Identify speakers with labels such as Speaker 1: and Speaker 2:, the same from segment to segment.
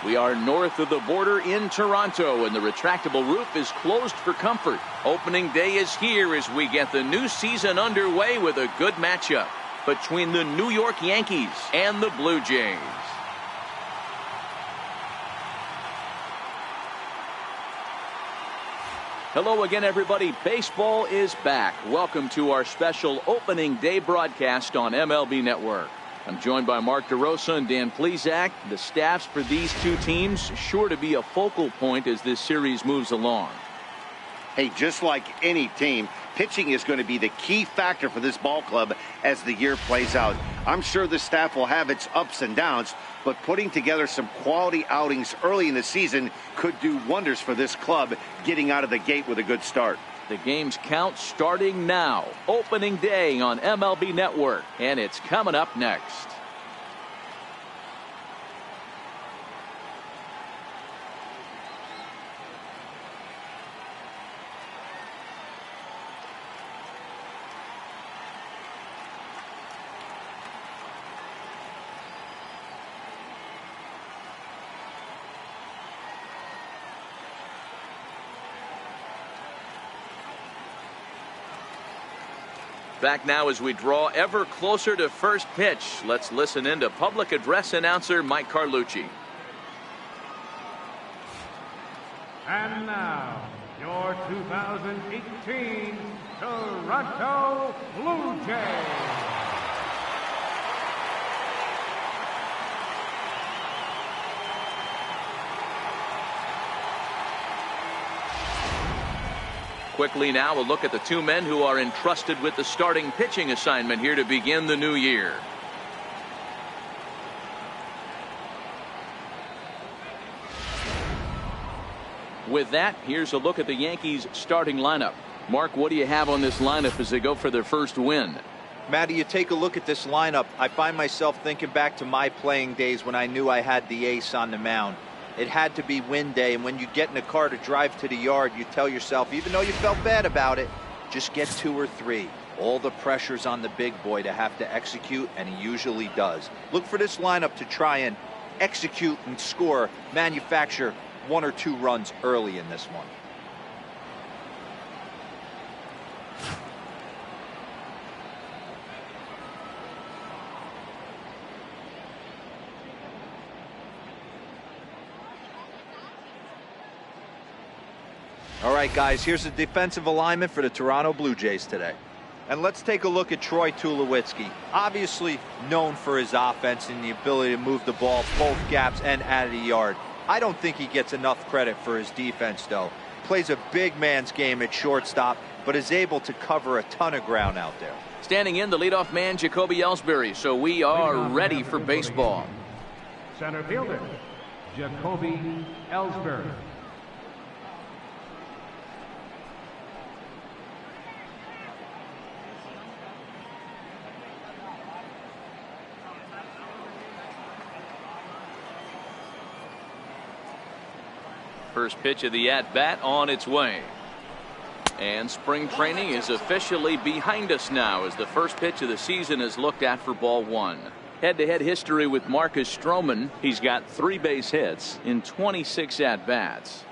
Speaker 1: We are north of the border in Toronto, and the retractable roof is closed for comfort. Opening day is here as we get the new season underway with a good matchup between the New York Yankees and the Blue Jays. Hello again, everybody. Baseball is back. Welcome to our special opening day broadcast on MLB Network. I'm joined by Mark DeRosa and Dan Plesac. The staffs for these two teams sure to be a focal point as this series moves along.
Speaker 2: Hey, just like any team, pitching is going to be the key factor for this ball club as the year plays out. I'm sure the staff will have its ups and downs, but putting together some quality outings early in the season could do wonders for this club getting out of the gate with a good start.
Speaker 1: The games count starting now. Opening day on MLB Network, and it's coming up next. Back now as we draw ever closer to first pitch. Let's listen in to public address announcer Mike Carlucci.
Speaker 3: And now, your 2018 Toronto Blue Jays.
Speaker 1: Quickly now, a look at the two men who are entrusted with the starting pitching assignment here to begin the new year. With that, here's a look at the Yankees starting lineup. Mark, what do you have on this lineup as they go for their first win?
Speaker 4: Matty, you take a look at this lineup. I find myself thinking back to my playing days when I knew I had the ace on the mound. It had to be win day, and when you get in a car to drive to the yard, you tell yourself, even though you felt bad about it, just get 2 or 3. All the pressure's on the big boy to have to execute, and he usually does. Look for this lineup to try and execute and score, manufacture 1 or 2 runs early in this one. All right, guys, here's the defensive alignment for the Toronto Blue Jays today. And let's take a look at Troy Tulowitzki. Obviously known for his offense and the ability to move the ball both gaps and out of the yard. I don't think he gets enough credit for his defense, though. Plays a big man's game at shortstop, but is able to cover a ton of ground out there.
Speaker 1: Standing in, the leadoff man, Jacoby Ellsbury. So we are ready for baseball.
Speaker 3: Center fielder, Jacoby Ellsbury.
Speaker 1: First pitch of the at-bat on its way. And spring training is officially behind us now as the first pitch of the season is looked at for ball 1. Head-to-head history with Marcus Stroman. He's got 3 base hits in 26 at-bats.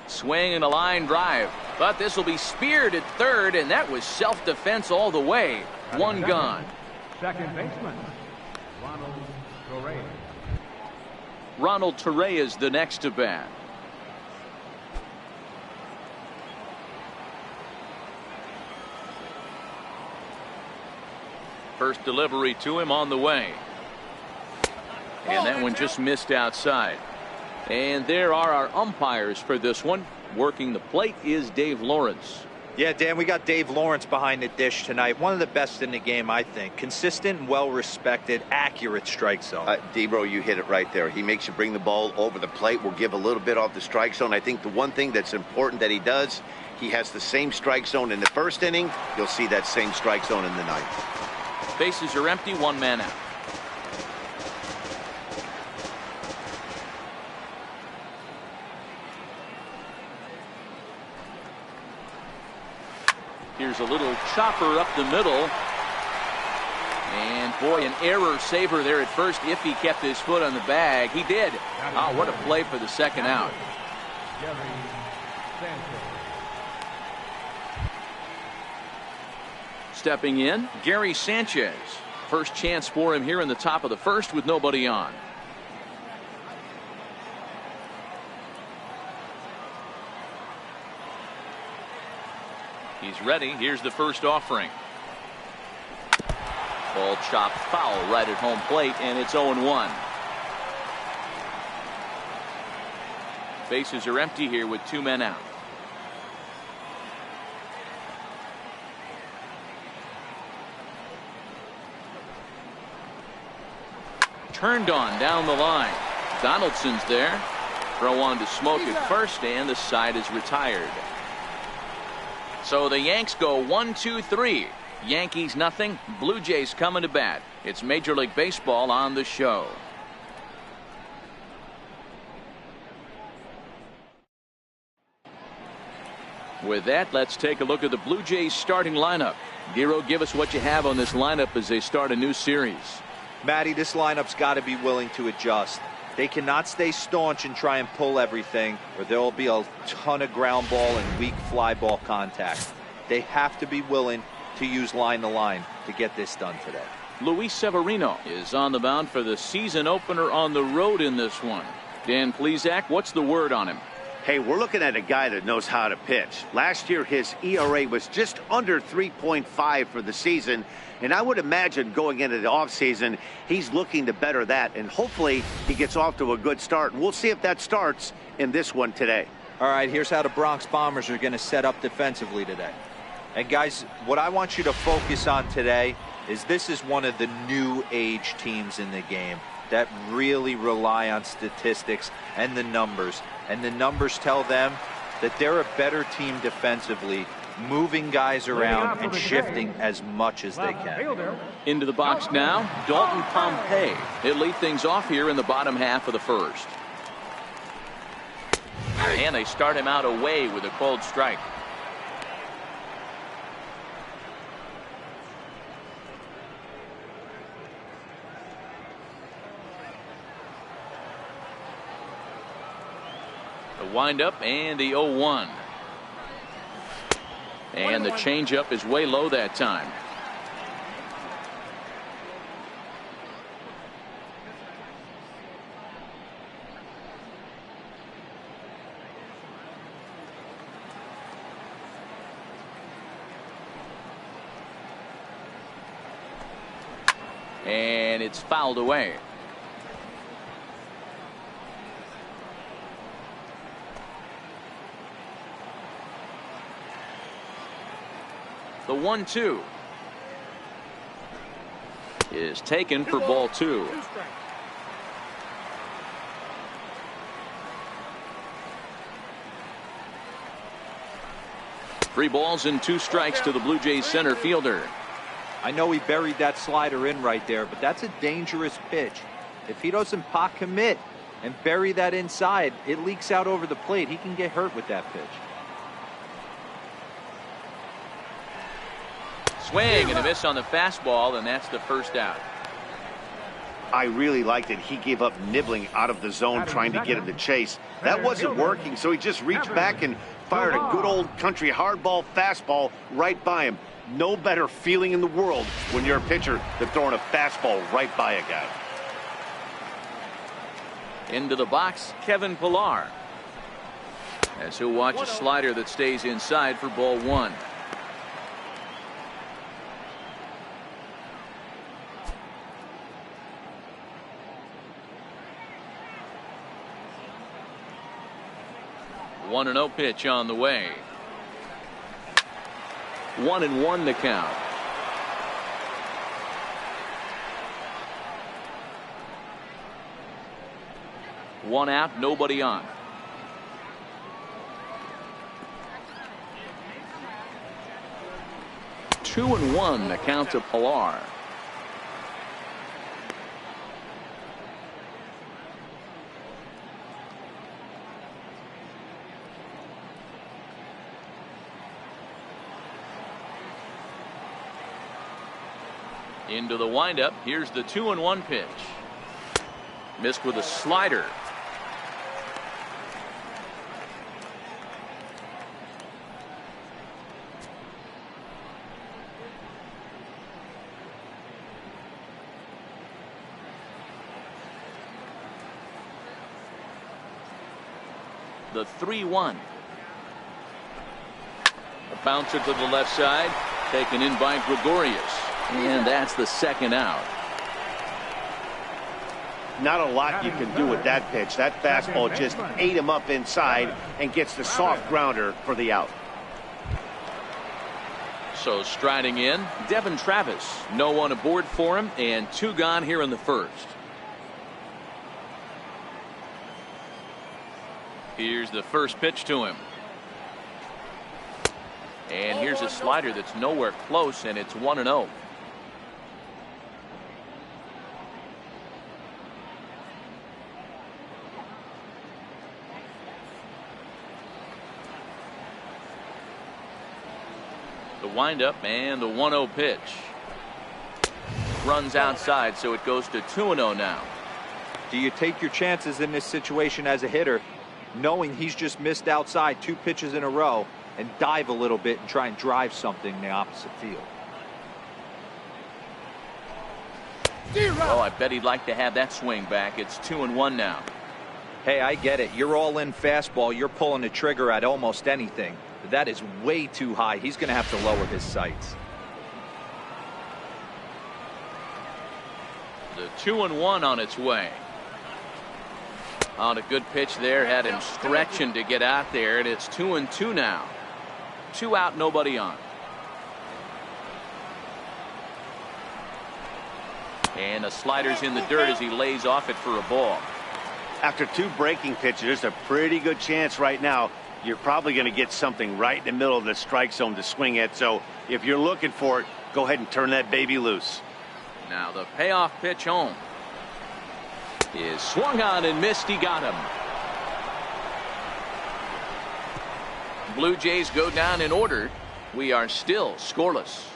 Speaker 1: Swing and a line drive, but this will be speared at third, and that was self-defense all the way. 1 gone.
Speaker 3: Second baseman, Ronald Torreyes.
Speaker 1: Ronald Torreyes is the next to bat. First delivery to him on the way. And that one just missed outside. And there are our umpires for this one. Working the plate is Dave Lawrence.
Speaker 4: Yeah, Dan, we got Dave Lawrence behind the dish tonight. One of the best in the game, I think. Consistent and well-respected, accurate strike zone.
Speaker 2: Debro, you hit it right there. He makes you bring the ball over the plate. We'll give a little bit off the strike zone. I think the one thing that's important that he does, he has the same strike zone in the first inning. You'll see that same strike zone in the ninth.
Speaker 1: Bases are empty, 1 man out. Here's a little chopper up the middle. And boy, an error saver there at first if he kept his foot on the bag. He did. Oh, what a play for the second out. Stepping in, Gary Sanchez. First chance for him here in the top of the first with nobody on. He's ready. Here's the first offering. Ball chopped foul right at home plate, and it's 0-1. Bases are empty here with 2 men out. Turned on down the line. Donaldson's there. Throw on to Smoke at first, and the side is retired. So the Yanks go 1-2-3. Yankees nothing. Blue Jays coming to bat. It's Major League Baseball on the show. With that, let's take a look at the Blue Jays starting lineup. Giro, give us what you have on this lineup as they start a new series.
Speaker 4: Matty, this lineup's got to be willing to adjust. They cannot stay staunch and try and pull everything, or there will be a ton of ground ball and weak fly ball contact. They have to be willing to use line to line to get this done today.
Speaker 1: Luis Severino is on the mound for the season opener on the road in this one. Dan Plesac, what's the word on him?
Speaker 2: Hey, we're looking at a guy that knows how to pitch. Last year, his ERA was just under 3.5 for the season. And I would imagine going into the offseason, he's looking to better that. And hopefully he gets off to a good start. And we'll see if that starts in this one today.
Speaker 4: All right, here's how the Bronx Bombers are going to set up defensively today. And guys, what I want you to focus on today is this is one of the new age teams in the game that really rely on statistics and the numbers. And the numbers tell them that they're a better team defensively, moving guys around and shifting as much as they can.
Speaker 1: Into the box now, Dalton Pompey. He'll lead things off here in the bottom half of the first. And they start him out away with a cold strike. The windup and the 0-1. And the changeup is way low that time. And it's fouled away. The 1-2 is taken for ball 2. Three balls and 2 strikes to the Blue Jays center fielder.
Speaker 4: I know he buried that slider in right there, but that's a dangerous pitch. If he doesn't pot commit and bury that inside, it leaks out over the plate. He can get hurt with that pitch.
Speaker 1: Swing and a miss on the fastball, and that's the first out.
Speaker 2: I really liked it. He gave up nibbling out of the zone trying to get him to chase. That wasn't working, so he just reached back and fired a good old country hardball fastball right by him. No better feeling in the world when you're a pitcher than throwing a fastball right by a guy.
Speaker 1: Into the box, Kevin Pillar. As he'll watch a slider that stays inside for ball 1. One and 0 pitch on the way. 1-1 the count. One out, nobody on. Two and 1 the count to Pillar. Into the windup. Here's the 2-1 pitch. Missed with a slider. The 3-1. A bouncer to the left side, taken in by Gregorius, and that's the second out.
Speaker 2: Not a lot you can do with that pitch. That fastball just ate him up inside and gets the soft grounder for the out.
Speaker 1: So striding in, Devin Travis. No one aboard for him, and 2 gone here in the first. Here's the first pitch to him. And here's a slider that's nowhere close, and it's 1-0. The windup and the 1-0 pitch. Runs outside, so it goes to 2-0 now.
Speaker 4: Do you take your chances in this situation as a hitter, knowing he's just missed outside 2 pitches in a row, and dive a little bit and try and drive something in the opposite field?
Speaker 1: Oh, I bet he'd like to have that swing back. It's 2-1 now.
Speaker 4: Hey, I get it. You're all in fastball. You're pulling the trigger at almost anything. But that is way too high. He's going to have to lower his sights.
Speaker 1: The 2-1 on its way. On a good pitch there, had him stretching to get out there, and it's 2-2 now. 2 out, nobody on. And the slider's in the dirt as he lays off it for a ball.
Speaker 2: After 2 breaking pitches, there's a pretty good chance right now you're probably going to get something right in the middle of the strike zone to swing at. So if you're looking for it, go ahead and turn that baby loose.
Speaker 1: Now the payoff pitch home is swung on and missed. He got him. Blue Jays go down in order. We are still scoreless.